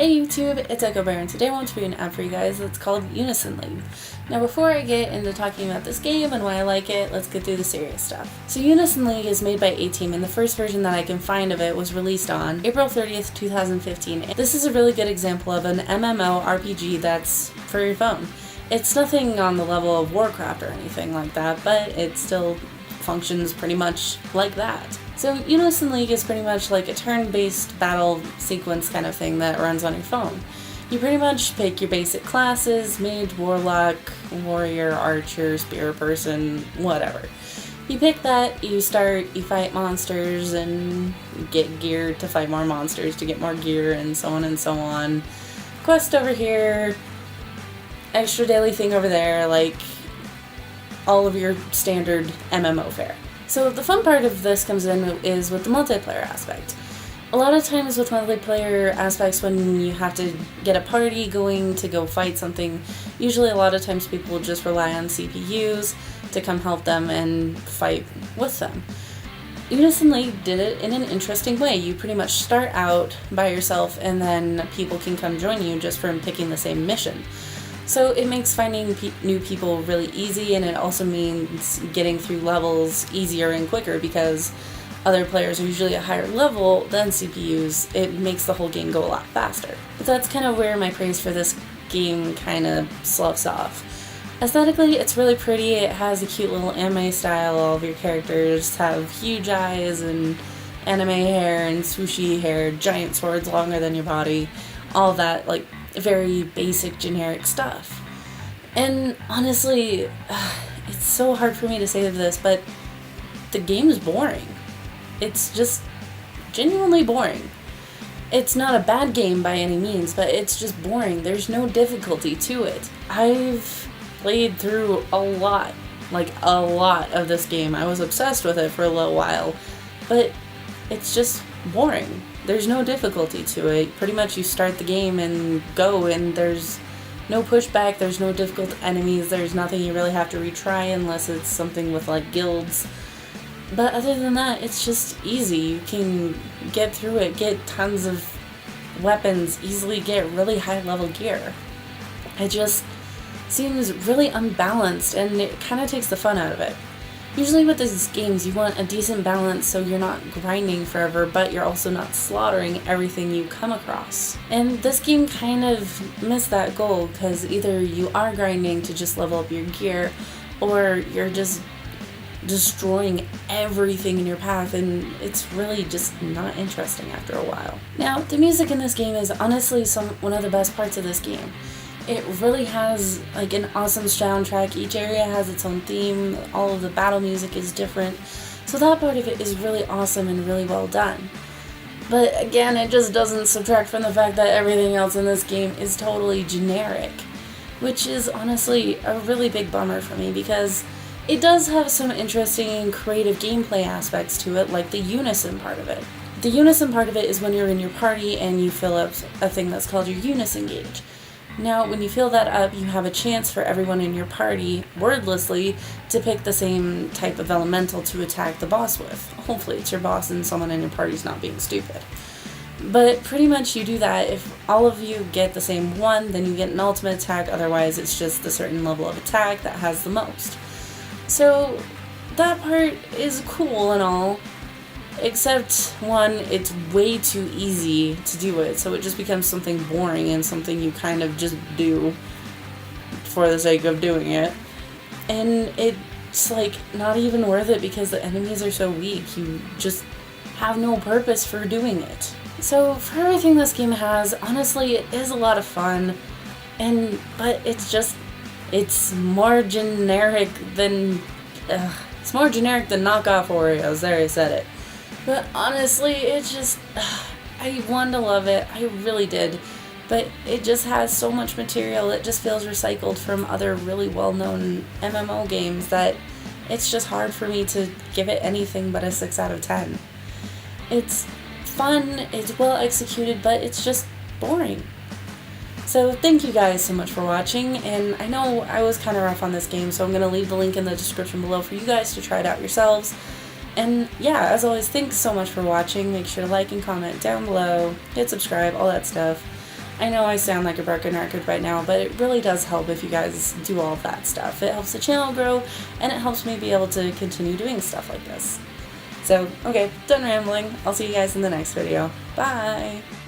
Hey YouTube, it's Echobear, and today I want to be an app for you guys that's called Unison League. Now before I get into talking about this game and why I like it, let's get through the serious stuff. So Unison League is made by A-Team, and the first version that I can find of it was released on April 30th, 2015. This is a really good example of an MMO RPG that's for your phone. It's nothing on the level of Warcraft or anything like that, but it still functions pretty much like that. So Unison League is pretty much like a turn-based battle sequence kind of thing that runs on your phone. You pretty much pick your basic classes: mage, warlock, warrior, archer, spear person, whatever. You pick that, you start, you fight monsters and get gear to fight more monsters to get more gear, and so on and so on. Quest over here, extra daily thing over there, like all of your standard MMO fare. So the fun part of this comes in is with the multiplayer aspect. A lot of times with multiplayer aspects, when you have to get a party going to go fight something, usually a lot of times people will just rely on CPUs to come help them and fight with them. Unison League did it in an interesting way. You pretty much start out by yourself and then people can come join you just from picking the same mission. So it makes finding new people really easy, and it also means getting through levels easier and quicker because other players are usually a higher level than CPUs. It makes the whole game go a lot faster. But that's kind of where my praise for this game kind of sloughs off. Aesthetically, it's really pretty. It has a cute little anime style. All of your characters have huge eyes and anime hair and swooshy hair, giant swords longer than your body, all that, like, very basic generic stuff. And honestly, it's so hard for me to say this, but the game is boring. It's just genuinely boring. It's not a bad game by any means, but it's just boring. There's no difficulty to it. I've played through a lot of this game. I was obsessed with it for a little while, but it's just boring. There's no difficulty to it. Pretty much you start the game and go, and there's no pushback, there's no difficult enemies, there's nothing you really have to retry unless it's something with like guilds. But other than that, it's just easy. You can get through it, get tons of weapons, easily get really high level gear. It just seems really unbalanced, and it kind of takes the fun out of it. Usually with these games, you want a decent balance so you're not grinding forever, but you're also not slaughtering everything you come across. And this game kind of missed that goal, because either you are grinding to just level up your gear, or you're just destroying everything in your path, and it's really just not interesting after a while. Now, the music in this game is honestly one of the best parts of this game. It really has like an awesome soundtrack. Each area has its own theme. All of the battle music is different. So that part of it is really awesome and really well done. But again, it just doesn't subtract from the fact that everything else in this game is totally generic, which is honestly a really big bummer for me, because it does have some interesting and creative gameplay aspects to it, like the unison part of it. The unison part of it is when you're in your party and you fill up a thing that's called your unison gauge. Now, when you fill that up, you have a chance for everyone in your party, wordlessly, to pick the same type of elemental to attack the boss with. Hopefully it's your boss and someone in your party's not being stupid. But pretty much you do that. If all of you get the same one, then you get an ultimate attack. Otherwise, it's just the certain level of attack that has the most. So that part is cool and all, except one, it's way too easy to do it, so it just becomes something boring and something you kind of just do for the sake of doing it. And it's like not even worth it because the enemies are so weak. You just have no purpose for doing it. So for everything this game has, honestly, it is a lot of fun, but it's more generic than knockoff Oreos. There, I said it. But honestly, it just, I wanted to love it, I really did, but it just has so much material, it just feels recycled from other really well-known MMO games that it's just hard for me to give it anything but a 6 out of 10. It's fun, it's well executed, but it's just boring. So thank you guys so much for watching, and I know I was kind of rough on this game, so I'm going to leave the link in the description below for you guys to try it out yourselves. And yeah, as always, thanks so much for watching. Make sure to like and comment down below, hit subscribe, all that stuff. I know I sound like a broken record right now, but it really does help if you guys do all of that stuff. It helps the channel grow, and it helps me be able to continue doing stuff like this. So, okay, done rambling. I'll see you guys in the next video. Bye!